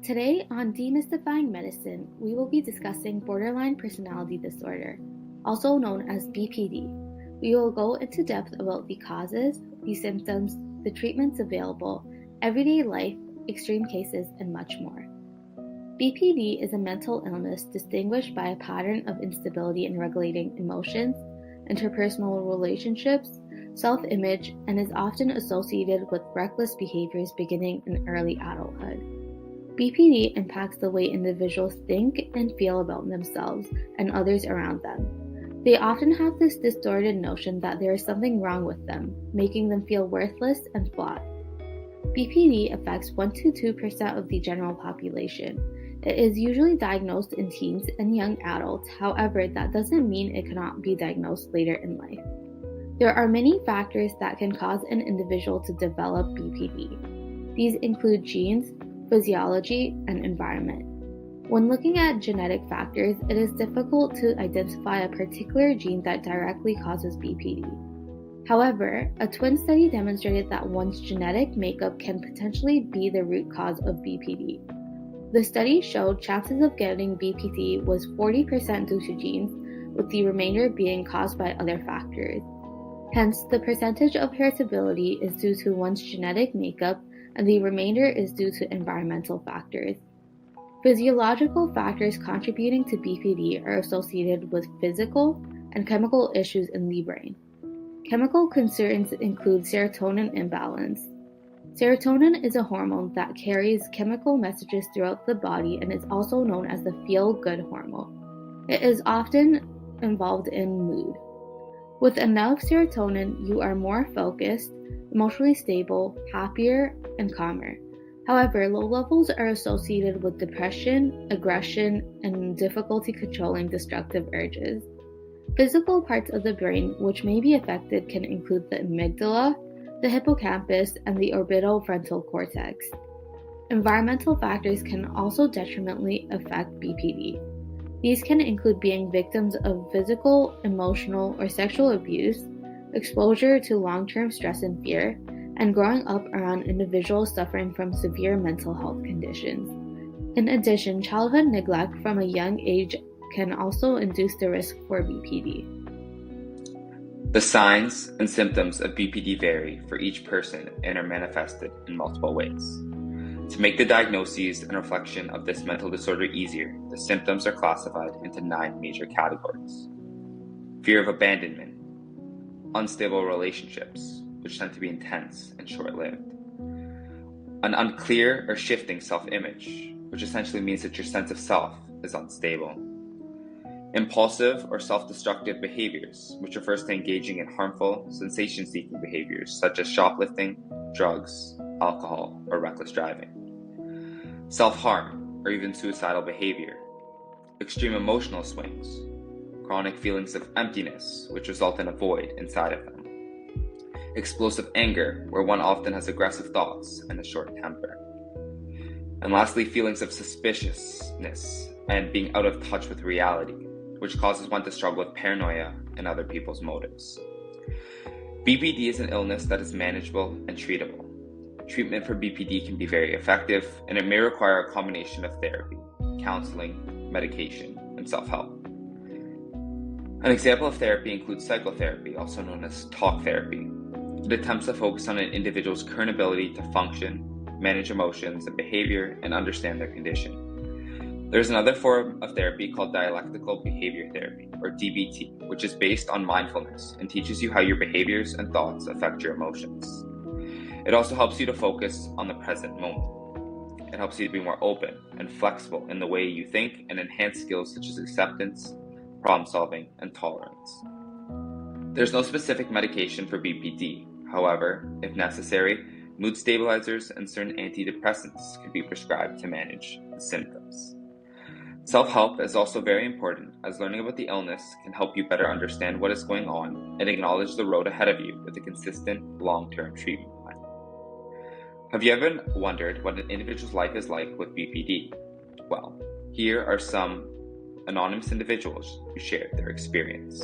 Today on Demystifying Medicine, we will be discussing borderline personality disorder, also known as BPD. We will go into depth about the causes, the symptoms, the treatments available, everyday life, extreme cases, and much more. BPD is a mental illness distinguished by a pattern of instability in regulating emotions, interpersonal relationships, self-image, and is often associated with reckless behaviors beginning in early adulthood. BPD impacts the way individuals think and feel about themselves and others around them. They often have this distorted notion that there is something wrong with them, making them feel worthless and flawed. BPD affects 1 to 2% of the general population. It is usually diagnosed in teens and young adults, however, that doesn't mean it cannot be diagnosed later in life. There are many factors that can cause an individual to develop BPD. These include genes, physiology, and environment. When looking at genetic factors, it is difficult to identify a particular gene that directly causes BPD. However, a twin study demonstrated that one's genetic makeup can potentially be the root cause of BPD. The study showed chances of getting BPD was 40% due to genes, with the remainder being caused by other factors. Hence, the percentage of heritability is due to one's genetic makeup, and the remainder is due to environmental factors. Physiological factors contributing to BPD are associated with physical and chemical issues in the brain. Chemical concerns include serotonin imbalance. Serotonin is a hormone that carries chemical messages throughout the body and is also known as the feel-good hormone. It is often involved in mood. With enough serotonin, you are more focused, emotionally stable, happier, and calmer. However, low levels are associated with depression, aggression, and difficulty controlling destructive urges. Physical parts of the brain which may be affected can include the amygdala, the hippocampus, and the orbitofrontal cortex. Environmental factors can also detrimentally affect BPD. These can include being victims of physical, emotional, or sexual abuse, exposure to long-term stress and fear, and growing up around individuals suffering from severe mental health conditions. In addition, childhood neglect from a young age can also induce the risk for BPD. The signs and symptoms of BPD vary for each person and are manifested in multiple ways. To make the diagnoses and reflection of this mental disorder easier, the symptoms are classified into 9 major categories. Fear of abandonment, unstable relationships, which tend to be intense and short-lived. An unclear or shifting self-image, which essentially means that your sense of self is unstable. Impulsive or self-destructive behaviors, which refers to engaging in harmful, sensation-seeking behaviors such as shoplifting, drugs, alcohol, or reckless driving. Self-harm or even suicidal behavior. Extreme emotional swings. Chronic feelings of emptiness, which result in a void inside of them. Explosive anger, where one often has aggressive thoughts and a short temper. And lastly, feelings of suspiciousness and being out of touch with reality, which causes one to struggle with paranoia and other people's motives. BPD is an illness that is manageable and treatable. Treatment for BPD can be very effective, and it may require a combination of therapy, counseling, medication, and self-help. An example of therapy includes psychotherapy, also known as talk therapy. It attempts to focus on an individual's current ability to function, manage emotions and behavior, and understand their condition. There's another form of therapy called Dialectical Behavior Therapy, or DBT, which is based on mindfulness and teaches you how your behaviors and thoughts affect your emotions. It also helps you to focus on the present moment. It helps you to be more open and flexible in the way you think and enhance skills such as acceptance, problem solving, and tolerance. There's no specific medication for BPD. However, if necessary, mood stabilizers and certain antidepressants can be prescribed to manage the symptoms. Self-help is also very important, as learning about the illness can help you better understand what is going on and acknowledge the road ahead of you with a consistent long-term treatment plan. Have you ever wondered what an individual's life is like with BPD? Well, here are some anonymous individuals who shared their experience.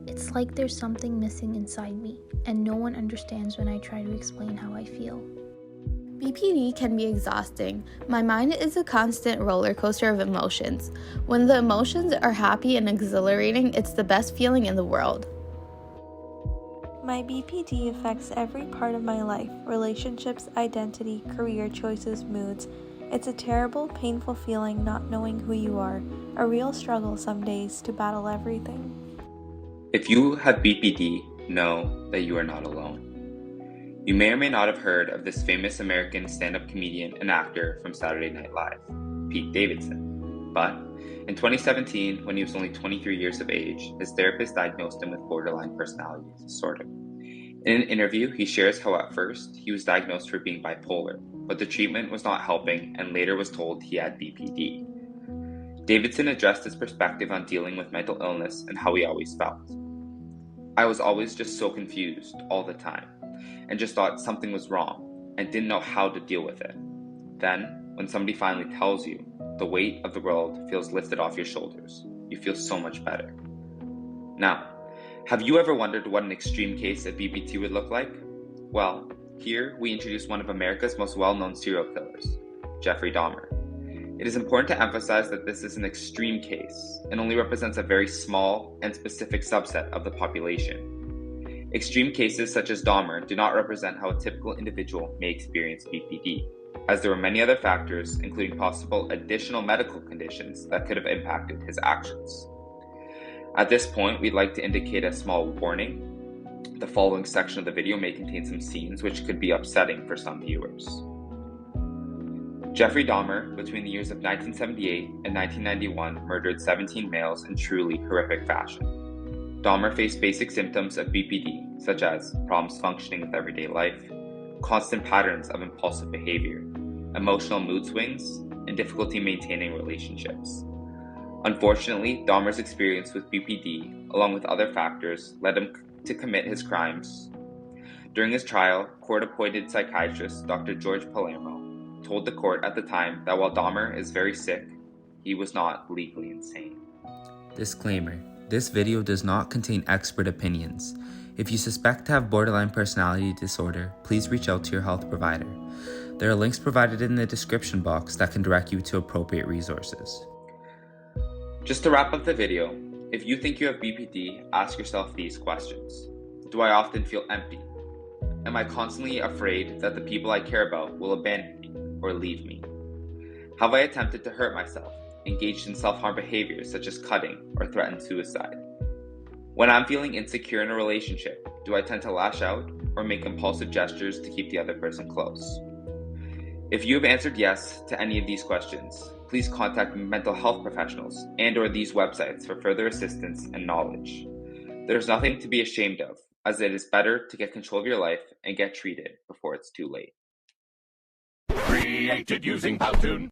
It's like there's something missing inside me, and no one understands when I try to explain how I feel. BPD can be exhausting. My mind is a constant roller coaster of emotions. When the emotions are happy and exhilarating, it's the best feeling in the world. My BPD affects every part of my life: relationships, identity, career choices, moods. It's a terrible, painful feeling not knowing who you are, a real struggle some days to battle everything. If you have BPD, know that you are not alone. You may or may not have heard of this famous American stand-up comedian and actor from Saturday Night Live, Pete Davidson. But in 2017, when he was only 23 years of age, his therapist diagnosed him with borderline personality disorder. In an interview, he shares how at first he was diagnosed for being bipolar, but the treatment was not helping and later was told he had BPD. Davidson addressed his perspective on dealing with mental illness and how he always felt. I was always just so confused all the time and just thought something was wrong and didn't know how to deal with it. Then, when somebody finally tells you, the weight of the world feels lifted off your shoulders. You feel so much better. Now, have you ever wondered what an extreme case of BPD would look like? Well, here we introduce one of America's most well-known serial killers, Jeffrey Dahmer. It is important to emphasize that this is an extreme case and only represents a very small and specific subset of the population. Extreme cases such as Dahmer do not represent how a typical individual may experience BPD, as there were many other factors, including possible additional medical conditions that could have impacted his actions. At this point, we'd like to indicate a small warning. The following section of the video may contain some scenes which could be upsetting for some viewers. Jeffrey Dahmer, between the years of 1978 and 1991, murdered 17 males in truly horrific fashion. Dahmer faced basic symptoms of BPD, such as problems functioning with everyday life, constant patterns of impulsive behavior, emotional mood swings, and difficulty maintaining relationships. Unfortunately, Dahmer's experience with BPD, along with other factors, led him to commit his crimes. During his trial, court-appointed psychiatrist Dr. George Palermo told the court at the time that while Dahmer is very sick, he was not legally insane. Disclaimer: this video does not contain expert opinions. If you suspect to have borderline personality disorder, please reach out to your health provider. There are links provided in the description box that can direct you to appropriate resources. Just to wrap up the video, if you think you have BPD, ask yourself these questions. Do I often feel empty? Am I constantly afraid that the people I care about will abandon me or leave me? Have I attempted to hurt myself, engaged in self-harm behaviors such as cutting or threatened suicide? When I'm feeling insecure in a relationship, do I tend to lash out or make impulsive gestures to keep the other person close? If you have answered yes to any of these questions, please contact mental health professionals and/or these websites for further assistance and knowledge. There's nothing to be ashamed of, as it is better to get control of your life and get treated before it's too late. Created using Powtoon.